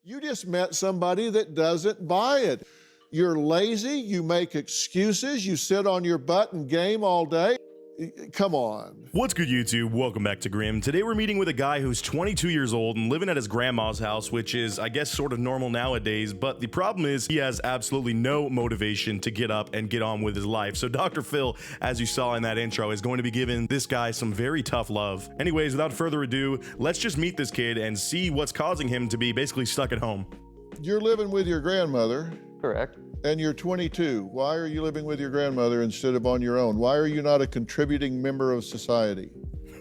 You just met somebody that doesn't buy it. You're lazy, you make excuses, you sit on your butt and game all day. Come on. What's good, YouTube? Welcome back to Grim. Today we're meeting with a guy who's 22 years old and living at his grandma's house, which is, I guess, sort of normal nowadays, but the problem is he has absolutely no motivation to get up and get on with his life. So Dr. Phil, as you saw in that intro, is going to be giving this guy some very tough love. Anyways, without further ado, let's just meet this kid and see what's causing him to be basically stuck at home. You're living with your grandmother. Correct. And you're 22. Why are you living with your grandmother instead of on your own? Why are you not a contributing member of society?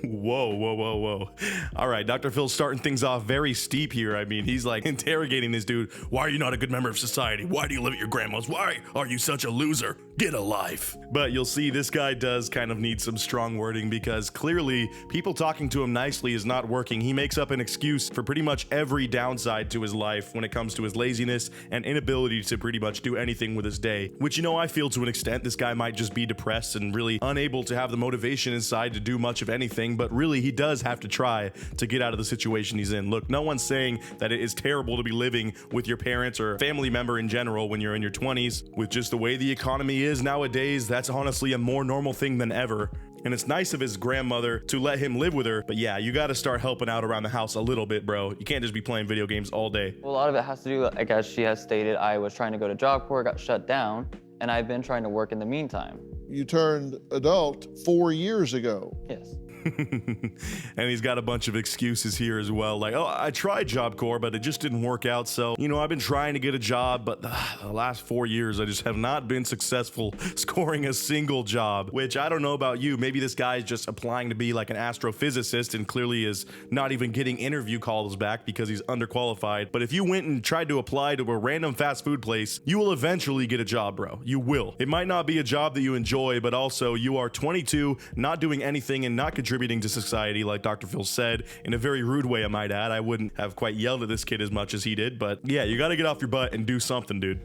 Whoa. All right, Dr. Phil's starting things off very steep here. I mean, he's like interrogating this dude. Why are you not a good member of society? Why do you live at your grandma's? Why are you such a loser? Get a life. But you'll see this guy does kind of need some strong wording because clearly people talking to him nicely is not working. He makes up an excuse for pretty much every downside to his life when it comes to his laziness and inability to pretty much do anything with his day. Which, you know, I feel to an extent this guy might just be depressed and really unable to have the motivation inside to do much of anything. But really, he does have to try to get out of the situation he's in. Look, no one's saying that it is terrible to be living with your parents or family member in general when you're in your 20s. With just the way the economy is nowadays, that's honestly a more normal thing than ever. And it's nice of his grandmother to let him live with her, but yeah, you gotta start helping out around the house a little bit, bro. You can't just be playing video games all day. Well, a lot of it has to do, like as she has stated, I was trying to go to Job Corps, got shut down, and I've been trying to work in the meantime. You turned adult 4 years ago. Yes. And he's got a bunch of excuses here as well, like, oh, I tried Job Corps, but it just didn't work out. So, you know, I've been trying to get a job, but the last 4 years, I just have not been successful scoring a single job, which I don't know about you. Maybe this guy is just applying to be like an astrophysicist and clearly is not even getting interview calls back because he's underqualified. But if you went and tried to apply to a random fast food place, you will eventually get a job, bro. You will. It might not be a job that you enjoy, but also you are 22, not doing anything and not contributing to society, like Dr. Phil said, in a very rude way, I might add. I wouldn't have quite yelled at this kid as much as he did, but yeah, you gotta get off your butt and do something, dude.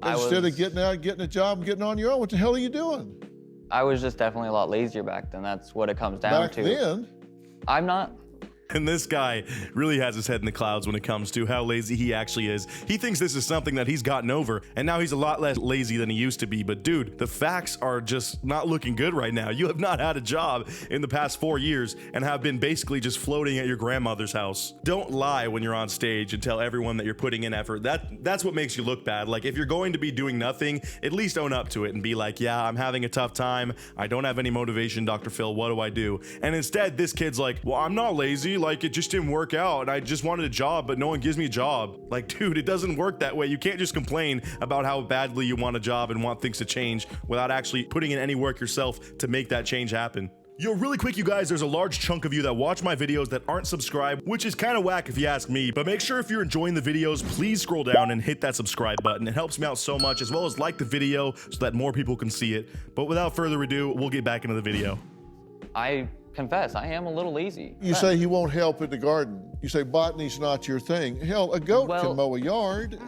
Instead of getting out, getting a job, and getting on your own, what the hell are you doing? I was just definitely a lot lazier back then. That's what it comes down to. Back then? I'm not. And this guy really has his head in the clouds when it comes to how lazy he actually is. He thinks this is something that he's gotten over, and now he's a lot less lazy than he used to be. But dude, the facts are just not looking good right now. You have not had a job in the past 4 years and have been basically just floating at your grandmother's house. Don't lie when you're on stage and tell everyone that you're putting in effort. That's what makes you look bad. Like, if you're going to be doing nothing, at least own up to it and be like, yeah, I'm having a tough time. I don't have any motivation, Dr. Phil. What do I do? And instead, this kid's like, well, I'm not lazy. Like, it just didn't work out and I just wanted a job, but no one gives me a job. Like, dude, it doesn't work that way. You can't just complain about how badly you want a job and want things to change without actually putting in any work yourself to make that change happen. Yo, really quick, you guys, there's a large chunk of you that watch my videos that aren't subscribed, which is kind of whack if you ask me, but make sure if you're enjoying the videos, please scroll down and hit that subscribe button. It helps me out so much, as well as like the video so that more people can see it. But without further ado, we'll get back into the video. I confess, I am a little lazy. You say he won't help in the garden. You say botany's not your thing. Hell, a goat can mow a yard.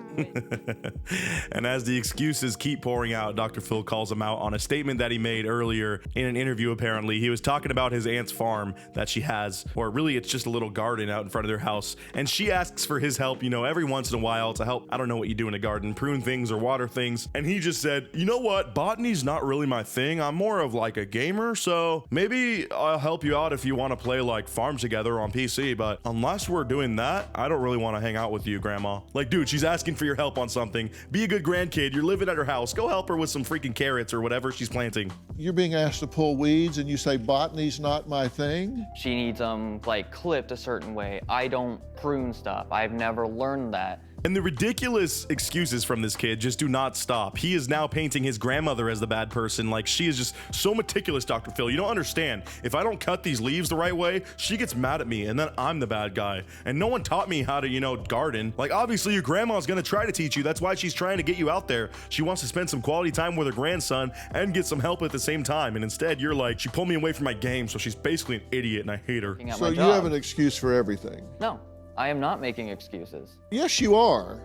And as the excuses keep pouring out, Dr. Phil calls him out on a statement that he made earlier in an interview. Apparently, he was talking about his aunt's farm that she has, or really it's just a little garden out in front of their house. And she asks for his help, you know, every once in a while to help, I don't know what you do in a garden, prune things or water things. And he just said, you know what, botany's not really my thing. I'm more of like a gamer, so maybe I'll help you out if you want to play like Farm Together on PC, but unless we're doing that, I don't really want to hang out with you, Grandma. Like, dude, she's asking for your help on something. Be a good grandkid. You're living at her house. Go help her with some freaking carrots or whatever she's planting. You're being asked to pull weeds and you say botany's not my thing? She needs them like clipped a certain way. I don't prune stuff. I've never learned that. And the ridiculous excuses from this kid just do not stop. He is now painting his grandmother as the bad person. Like, she is just so meticulous, Dr. Phil. You don't understand. If I don't cut these leaves the right way, she gets mad at me and then I'm the bad guy. And no one taught me how to, you know, garden. Like, obviously your grandma's gonna try to teach you. That's why she's trying to get you out there. She wants to spend some quality time with her grandson and get some help at the same time. And instead you're like, she pulled me away from my game, so she's basically an idiot and I hate her. So you have an excuse for everything? No. I am not making excuses. Yes, you are.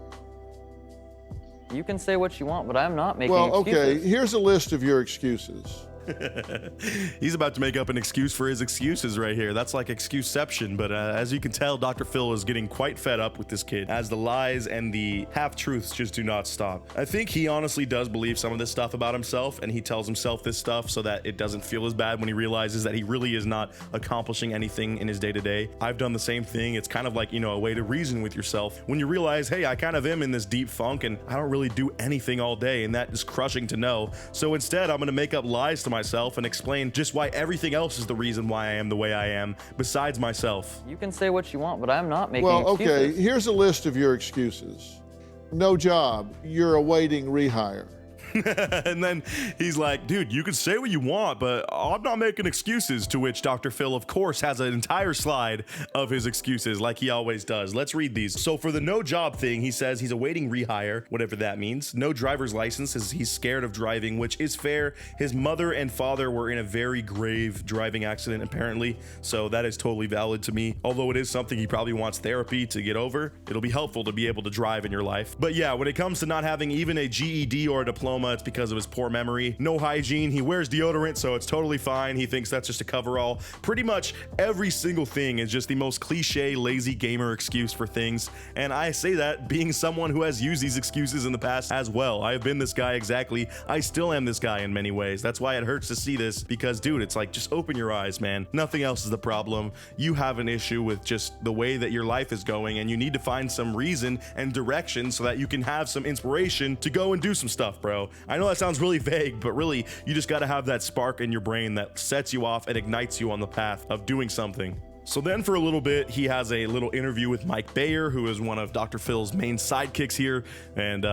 You can say what you want, but I'm not making excuses. Well, okay, excuses. here's a list of your excuses. He's about to make up an excuse for his excuses right here. That's like excuseception, but as you can tell, Dr. Phil is getting quite fed up with this kid as the lies and the half-truths just do not stop. I think he honestly does believe some of this stuff about himself, and he tells himself this stuff so that it doesn't feel as bad when he realizes that he really is not accomplishing anything in his day-to-day. I've done the same thing. It's kind of like, a way to reason with yourself when you realize, hey, I kind of am in this deep funk and I don't really do anything all day, and that is crushing to know. So instead, I'm going to make up lies to myself and explain just why everything else is the reason why I am the way I am, besides myself. You can say what you want, but I'm not making Well, excuses. okay, here's a list of your excuses. No job, you're awaiting rehire. And then he's like, dude, you can say what you want, but I'm not making excuses. To which Dr. Phil, of course, has an entire slide of his excuses like he always does. Let's read these. So for the no job thing, he says he's awaiting rehire, whatever that means. No driver's license, as he's scared of driving, which is fair. His mother and father were in a very grave driving accident, apparently. So that is totally valid to me. Although it is something he probably wants therapy to get over. It'll be helpful to be able to drive in your life. But yeah, when it comes to not having even a GED or a diploma, it's because of his poor memory. No hygiene. He wears deodorant, so it's totally fine. He thinks that's just a coverall. Pretty much every single thing is just the most cliche, lazy gamer excuse for things. And I say that being someone who has used these excuses in the past as well. I have been this guy exactly. I still am this guy in many ways. That's why it hurts to see this, because dude, it's like, just open your eyes, man. Nothing else is the problem. You have an issue with just the way that your life is going, and you need to find some reason and direction so that you can have some inspiration to go and do some stuff, bro. I know that sounds really vague, but really, you just got to have that spark in your brain that sets you off and ignites you on the path of doing something. So then for a little bit, he has a little interview with Mike Bayer, who is one of Dr. Phil's main sidekicks here. And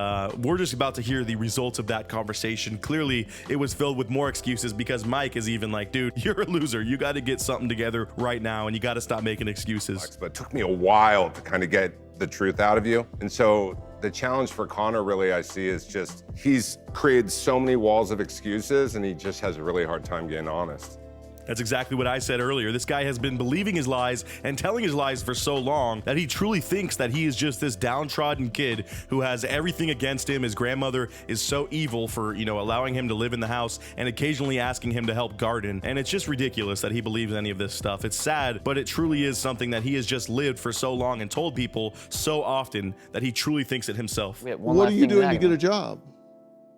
we're just about to hear the results of that conversation. Clearly, it was filled with more excuses because Mike is even like, dude, you're a loser. You got to get something together right now, and you got to stop making excuses. But it took me a while to kind of get the truth out of you. And so the challenge for Connor, really, I see, is just he's created so many walls of excuses, and he just has a really hard time getting honest. That's exactly what I said earlier. This guy has been believing his lies and telling his lies for so long that he truly thinks that he is just this downtrodden kid who has everything against him. His grandmother is so evil for, allowing him to live in the house and occasionally asking him to help garden. And it's just ridiculous that he believes any of this stuff. It's sad, but it truly is something that he has just lived for so long and told people so often that he truly thinks it himself. What are you doing to get a job?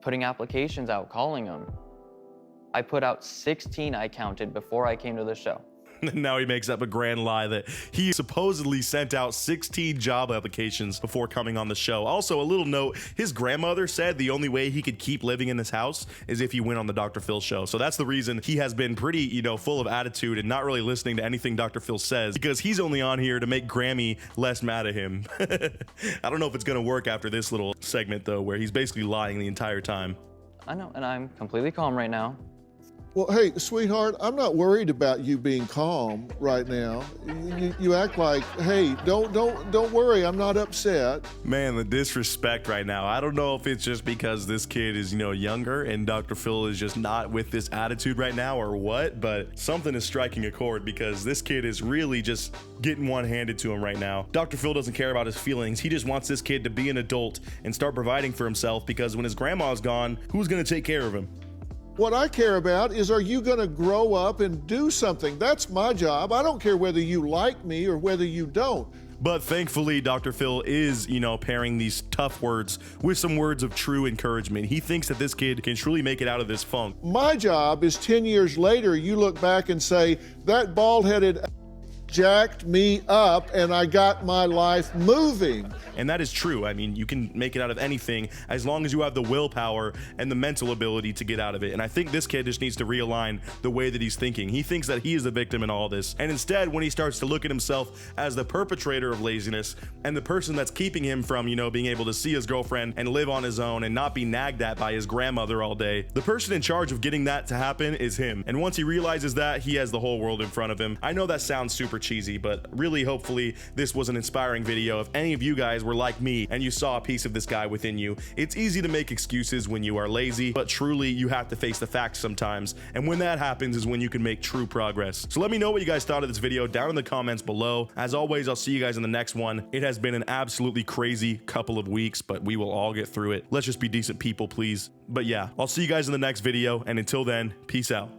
Putting applications out, calling them. I put out 16, I counted, before I came to the show. Now he makes up a grand lie that he supposedly sent out 16 job applications before coming on the show. Also, a little note, his grandmother said the only way he could keep living in this house is if he went on the Dr. Phil show. So that's the reason he has been pretty, full of attitude and not really listening to anything Dr. Phil says, because he's only on here to make Grammy less mad at him. I don't know if it's going to work after this little segment, though, where he's basically lying the entire time. I know, and I'm completely calm right now. Well, hey, sweetheart, I'm not worried about you being calm right now. You act like, hey, don't worry, I'm not upset. Man, the disrespect right now. I don't know if it's just because this kid is, younger and Dr. Phil is just not with this attitude right now or what, but something is striking a chord because this kid is really just getting one handed to him right now. Dr. Phil doesn't care about his feelings. He just wants this kid to be an adult and start providing for himself, because when his grandma's gone, who's going to take care of him? What I care about is, are you going to grow up and do something? That's my job. I don't care whether you like me or whether you don't. But thankfully, Dr. Phil is, pairing these tough words with some words of true encouragement. He thinks that this kid can truly make it out of this funk. My job is 10 years later, you look back and say, that bald-headed jacked me up and I got my life moving. And that is true. I mean, you can make it out of anything as long as you have the willpower and the mental ability to get out of it. And I think this kid just needs to realign the way that he's thinking. He thinks that he is the victim in all this. And instead, when he starts to look at himself as the perpetrator of laziness and the person that's keeping him from, being able to see his girlfriend and live on his own and not be nagged at by his grandmother all day, the person in charge of getting that to happen is him. And once he realizes that, he has the whole world in front of him. I know that sounds super super cheesy, but really hopefully this was an inspiring video. If any of you guys were like me and you saw a piece of this guy within you, it's easy to make excuses when you are lazy, but truly you have to face the facts sometimes. And when that happens is when you can make true progress. So let me know what you guys thought of this video down in the comments below. As always, I'll see you guys in the next one. It has been an absolutely crazy couple of weeks, but we will all get through it. Let's just be decent people, please. But yeah, I'll see you guys in the next video. And until then, peace out.